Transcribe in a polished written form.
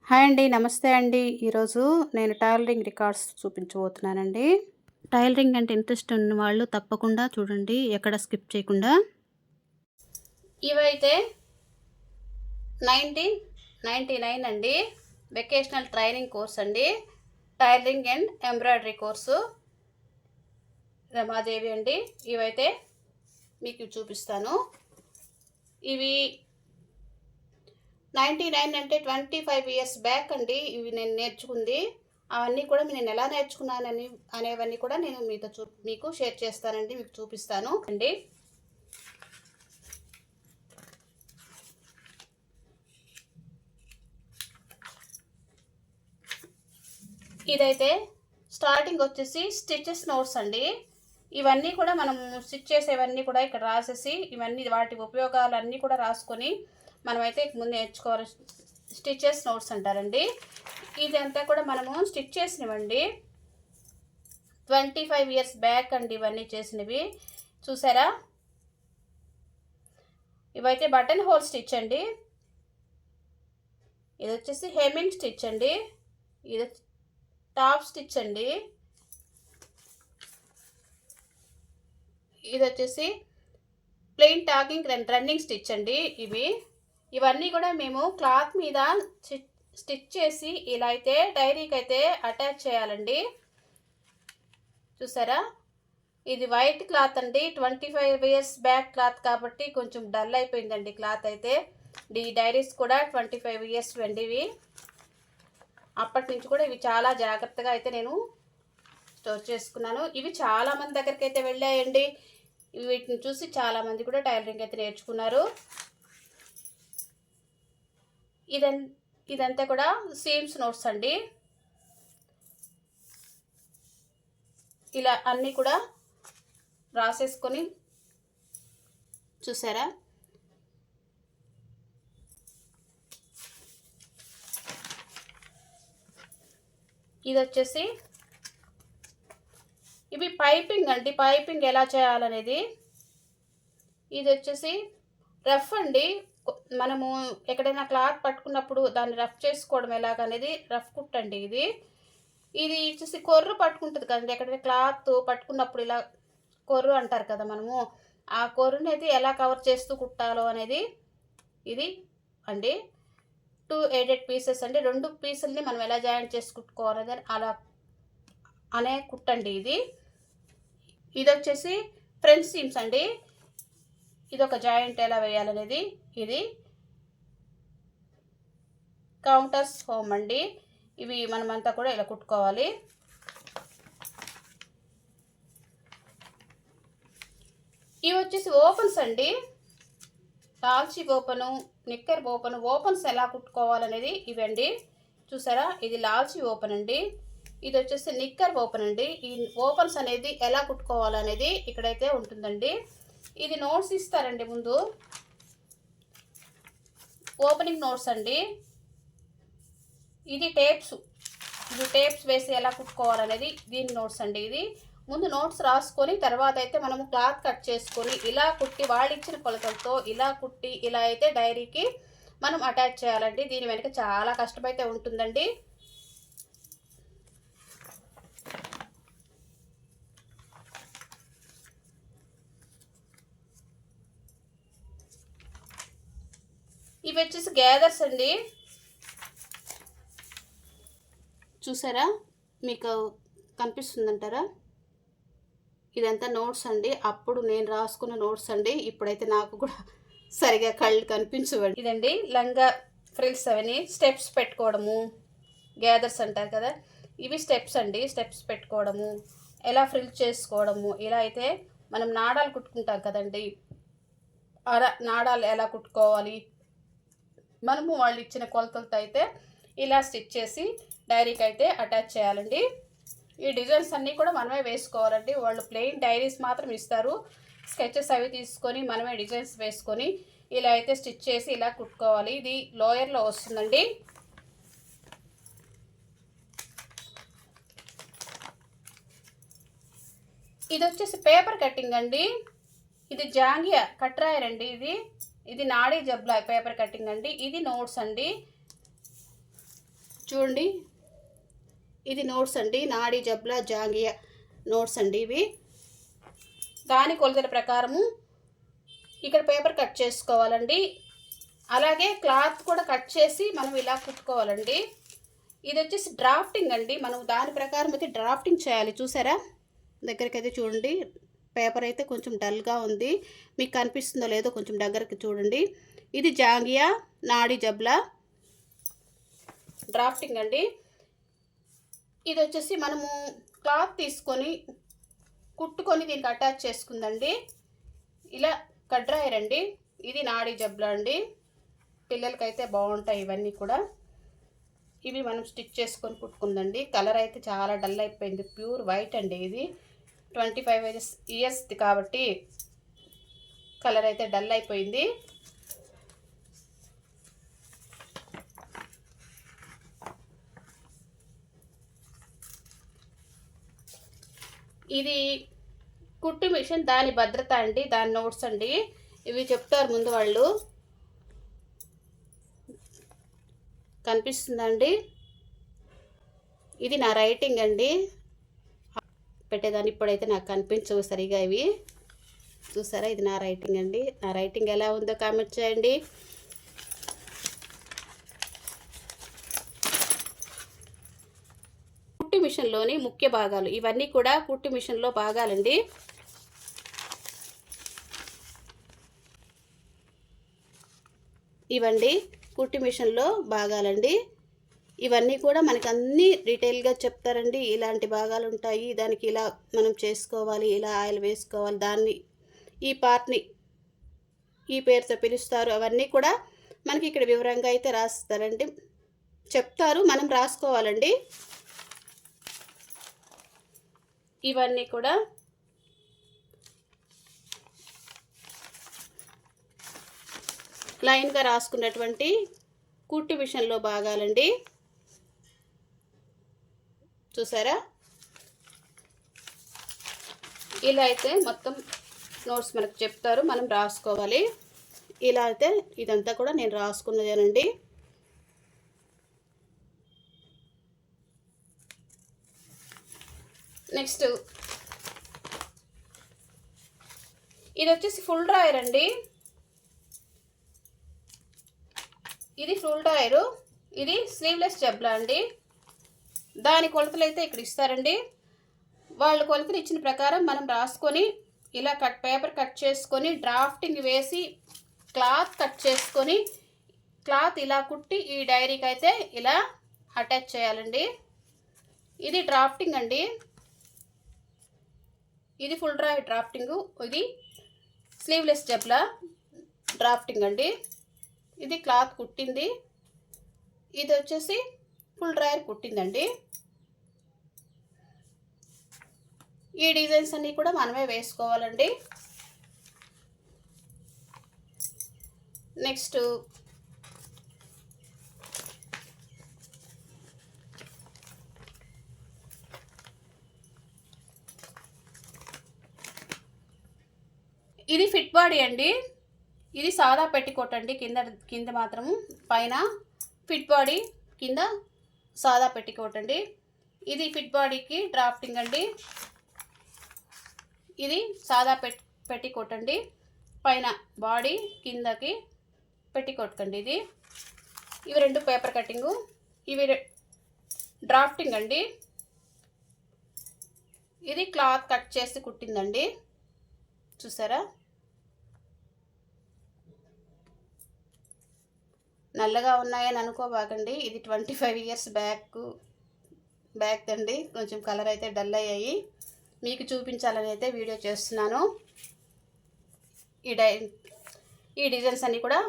Hi అండి. నమస్తే అండి. ఈరోజు నేను టైలరింగ్ రికార్డ్స్ చూపించబోతున్నానండి. టైలరింగ్ అంటే ఇంట్రెస్ట్ ఉన్న వాళ్ళు తప్పకుండా చూడండి, ఎక్కడ స్కిప్ చేయకుండా. ఇవైతే 1999 అండి. వెకేషనల్ ట్రైనింగ్ కోర్స్ అండి. Tailoring and embroidery course Ramadevi అండి. ఇవైతే మీకు చూపిస్తాను. ఇవి 99 అంటే 25 ఇయర్స్ బ్యాక్ అండి. ఇవి నేను నేర్చుకుంది. అవన్నీ కూడా నేను ఎలా నేర్చుకున్నానని అనేవన్నీ కూడా నేను మీకు షేర్ చేస్తానండి, మీకు చూపిస్తాను అండి. ఇదైతే స్టార్టింగ్ వచ్చేసి స్టిచెస్ నోట్స్ అండి. ఇవన్నీ కూడా మనం స్టిచ్ చేసేవన్నీ కూడా ఇక్కడ రాసేసి ఇవన్నీ వాటి ఉపయోగాలన్నీ కూడా రాసుకొని మనమైతే ముందు నేర్చుకోవాలి. స్టిచెస్ నోట్స్ అంటారండి. ఇదంతా కూడా మనము స్టిచ్ చేసినవండి. 25 ఇయర్స్ బ్యాక్ అండి ఇవన్నీ చేసినవి. చూసారా, ఇవైతే బటన్ హోల్ స్టిచ్ అండి. ఇది వచ్చేసి హెమ్మింగ్ స్టిచ్ అండి. ఇది టాప్ స్టిచ్ అండి. ఇది వచ్చేసి ప్లెయిన్ టాకింగ్ రన్నింగ్ స్టిచ్ అండి. ఇవన్నీ కూడా మేము క్లాత్ మీద స్టిచ్ చేసి ఇలా అయితే డైరీకి అయితే అటాచ్ చేయాలండి. చూసారా, ఇది వైట్ క్లాత్ అండి. 25 ఇయర్స్ బ్యాక్ క్లాత్ కాబట్టి కొంచెం డల్ అయిపోయిందండి క్లాత్ అయితే. ఈ డైరీస్ కూడా 25 ఇయర్స్ అండివి. అప్పటి నుంచి కూడా ఇవి చాలా జాగ్రత్తగా అయితే నేను స్టోర్ చేసుకున్నాను. ఇవి చాలామంది దగ్గరికి అయితే వెళ్ళాయండి. వీటిని చూసి చాలామంది కూడా టైలరింగ్ అయితే నేర్చుకున్నారు. ఇదంతా కూడా సీమ్స్ నోట్స్ అండి. ఇలా అన్నీ కూడా రాసేసుకొని చూసారా, ఇది వచ్చేసి ఇవి పైపింగ్ అండి. పైపింగ్ ఎలా చేయాలనేది. ఇది వచ్చేసి రఫ్ అండి. మనము ఎక్కడైనా క్లాత్ పట్టుకున్నప్పుడు దాన్ని రఫ్ చేసుకోవడం ఎలాగనేది రఫ్ కుట్ అండి. ఇది వచ్చేసి కొర్రు పట్టుకుంటుంది కదండి. ఎక్కడైనా క్లాత్ పట్టుకున్నప్పుడు ఇలా కొర్రు అంటారు కదా మనము, ఆ కొర్రుని అయితే ఎలా కవర్ చేస్తూ కుట్టాలో అనేది ఇది అండి. 2 ఎడెడ్ పీసెస్ అండి. 2 పీసుల్ని మనం ఎలా జాయింట్ చేసి కుట్టుకోవాలని అలా అనే కుట్టండి ఇది వచ్చేసి ఫ్రంట్ సీమ్స్ అండి. ఇది ఒక జాయింట్ ఎలా వేయాలనేది. ఇది కౌంటర్స్ హోమ్ అండి. ఇవి మనమంతా కూడా ఇలా కుట్టుకోవాలి. ఇవి వచ్చేసి ఓపెన్స్ అండి. లాల్చి ఓపెను, నిక్కర్ ఓపెను. ఓపెన్స్ ఎలా కుట్టుకోవాలనేది ఇవండి. చూసారా, ఇది లాల్చి ఓపెన్ అండి. ఇది వచ్చేసి నిక్కర్ ఓపెన్ అండి. ఈ ఓపెన్స్ అనేది ఎలా కుట్టుకోవాలనేది ఇక్కడైతే ఉంటుందండి. ఇది నోట్స్ ఇస్తారండి ముందు, ఓపెనింగ్ నోట్స్ అండి. ఇది టేప్స్ వేసి ఎలా కుట్టుకోవాలనేది దీని నోట్స్ అండి. ఇది ముందు నోట్స్ రాసుకొని తర్వాత అయితే మనము క్లాత్ కట్ చేసుకొని ఇలా కుట్టి వాళ్ళు ఇచ్చిన కొలతలతో ఇలా కుట్టి ఇలా అయితే డైరీకి మనం అటాచ్ చేయాలండి. దీని వెనుక చాలా కష్టమైతే ఉంటుందండి. ఇవి వచ్చేసి గ్యాదర్స్ అండి. చూసారా, మీకు కనిపిస్తుందంటారా, ఇదంతా నోట్స్ అండి. అప్పుడు నేను రాసుకున్న నోట్స్ అండి. ఇప్పుడైతే నాకు కూడా సరిగా కళ్ళు కనిపించవండి. ఇదండి లంగా ఫ్రిల్స్ అవన్నీ స్టెప్స్ పెట్టుకోవడము, గ్యాదర్స్ అంటారు కదా, ఇవి స్టెప్స్ అండి. స్టెప్స్ పెట్టుకోవడము, ఎలా ఫ్రిల్ చేసుకోవడము, ఇలా అయితే మనం నాడాలు కుట్టుకుంటాం కదండి, నాడాలు ఎలా కుట్టుకోవాలి మనము వాళ్ళు ఇచ్చిన కొలతలతో అయితే ఇలా స్టిచ్ చేసి డైరీకి అయితే అటాచ్ చేయాలండి. ఈ డిజైన్స్ అన్నీ కూడా మనమే వేసుకోవాలండి. వాళ్ళు ప్లెయిన్ డైరీస్ మాత్రం ఇస్తారు. స్కెచెస్ అవి తీసుకొని మనమే డిజైన్స్ వేసుకొని ఇలా అయితే స్టిచ్ చేసి ఇలా కుట్టుకోవాలి. ఇది లోయర్లో వస్తుందండి. ఇది వచ్చేసి పేపర్ కటింగ్ అండి. ఇది జాంగియా కట్రాయర్ అండి. ఇది నాడీ జబ్లా పేపర్ కటింగ్ అండి. ఇది నోట్స్ అండి. చూడండి, ఇది నోట్స్ అండి, నాడీ జబ్లా జాంగియా నోట్స్ అండి ఇవి. దాని కొలతల ప్రకారము ఇక్కడ పేపర్ కట్ చేసుకోవాలండి. అలాగే క్లాత్ కూడా కట్ చేసి మనం ఇలా కుట్టుకోవాలండి. ఇది వచ్చేసి డ్రాఫ్టింగ్ అండి, మనం దాని ప్రకారం అయితే డ్రాఫ్టింగ్ చేయాలి. చూసారా, దగ్గరికి అయితే చూడండి, పేపర్ అయితే కొంచెం డల్గా ఉంది, మీకు కనిపిస్తుందో లేదో కొంచెం దగ్గరికి చూడండి. ఇది జాంగియా నాడీ జబ్లా డ్రాఫ్టింగ్ అండి. ఇది వచ్చేసి మనము క్లాత్ తీసుకొని కుట్టుకొని దీనికి అటాచ్ చేసుకుందండి. ఇలా కడ్రాయర్ అండి. ఇది నాడీ జబ్లా అండి, పిల్లలకైతే బాగుంటాయి ఇవన్నీ కూడా. ఇవి మనం స్టిచ్ చేసుకొని కుట్టుకుందండి. కలర్ అయితే చాలా డల్ అయిపోయింది, ప్యూర్ వైట్ అండి. ఇది 25 ఇయర్స్ది కాబట్టి కలర్ అయితే డల్ అయిపోయింది. ఇది కుట్టు మిషన్, దాని భద్రత అండి, దాని నోట్స్ అండి. ఇవి చెప్తారు ముందు వాళ్ళు. కనిపిస్తుందండి, ఇది నా రైటింగ్ అండి. పెట్టేదాన్ని ఇప్పుడైతే నాకు కనిపించవు సరిగా ఇవి. చూసారా, ఇది నా రైటింగ్ అండి. నా రైటింగ్ ఎలా ఉందో కామెంట్ చేయండి. కుట్టు మిషన్లోని ముఖ్య భాగాలు ఇవన్నీ కూడా కుట్టు మిషన్లో భాగాలండి. ఇవండి కుట్టు మిషన్లో భాగాలండి. ఇవన్నీ కూడా మనకి అన్నీ డీటెయిల్గా చెప్తారండి. ఇలాంటి భాగాలు ఉంటాయి, దానికి ఇలా మనం చేసుకోవాలి, ఇలా ఆయిల్ వేసుకోవాలి, దాన్ని ఈ పార్ట్ని ఈ పేరుతో పిలుస్తారు. అవన్నీ కూడా మనకి ఇక్కడ వివరంగా అయితే రాస్తారండి, చెప్తారు, మనం రాసుకోవాలండి. ఇవన్నీ కూడా లైన్గా రాసుకున్నటువంటి కుట్టు మిషన్లో భాగాలండి. చూసారా, ఇలా అయితే మొత్తం నోట్స్ మనకు చెప్తారు, మనం రాసుకోవాలి. ఇలా అయితే ఇదంతా కూడా నేను రాసుకున్నదేనండి. నెక్స్ట్ ఇది వచ్చేసి ఫుల్ డ్రాయర్ అండి. ఇది ఫుల్ డ్రాయరు, ఇది స్లీవ్లెస్ జబ్లా అండి. దాని కొలతలు అయితే ఇక్కడ ఇస్తారండి. వాళ్ళు కొలతలు ఇచ్చిన ప్రకారం మనం రాసుకొని ఇలా పేపర్ కట్ చేసుకొని డ్రాఫ్టింగ్ వేసి క్లాత్ కట్ చేసుకొని క్లాత్ ఇలా కుట్టి ఈ డైరీకి అయితే ఇలా అటాచ్ చేయాలండి. ఇది డ్రాఫ్టింగ్ అండి, ఇది ఫుల్ డ్రాయర్ డ్రాఫ్టింగు. ఇది స్లీవ్లెస్ జబ్లా డ్రాఫ్టింగ్ అండి. ఇది క్లాత్ కుట్టింది, ఇది వచ్చేసి ఫుల్ డ్రాయర్ కుట్టిందండి. ఈ డిజైన్స్ అన్నీ కూడా మనమే వేసుకోవాలండి. నెక్స్ట్ ఇది ఫిట్ బాడీ అండి. ఇది సాదా పెట్టికోట్ అండి, కింద మాత్రము, పైన ఫిట్ బాడీ, కింద సాదా పెట్టికోట్ అండి. ఇది ఫిట్ బాడీకి డ్రాఫ్టింగ్ అండి. ఇది సాదా పెట్టికోట్ అండి, పైన బాడీ, కిందకి పెట్టికోట్ అండి. ఇవి రెండు పేపర్ కటింగు, ఇవి డ్రాఫ్టింగ్ అండి. ఇది క్లాత్ కట్ చేసి కుట్టిందండి. చూసారా, నల్లగా ఉన్నాయని అనుకోబాకండి, ఇది 25 ఇయర్స్ బ్యాక్ అండి. కొంచెం కలర్ అయితే డల్ అయ్యాయి, మీకు చూపించాలని అయితే వీడియో చేస్తున్నాను. ఈ డిజైన్స్ అన్నీ కూడా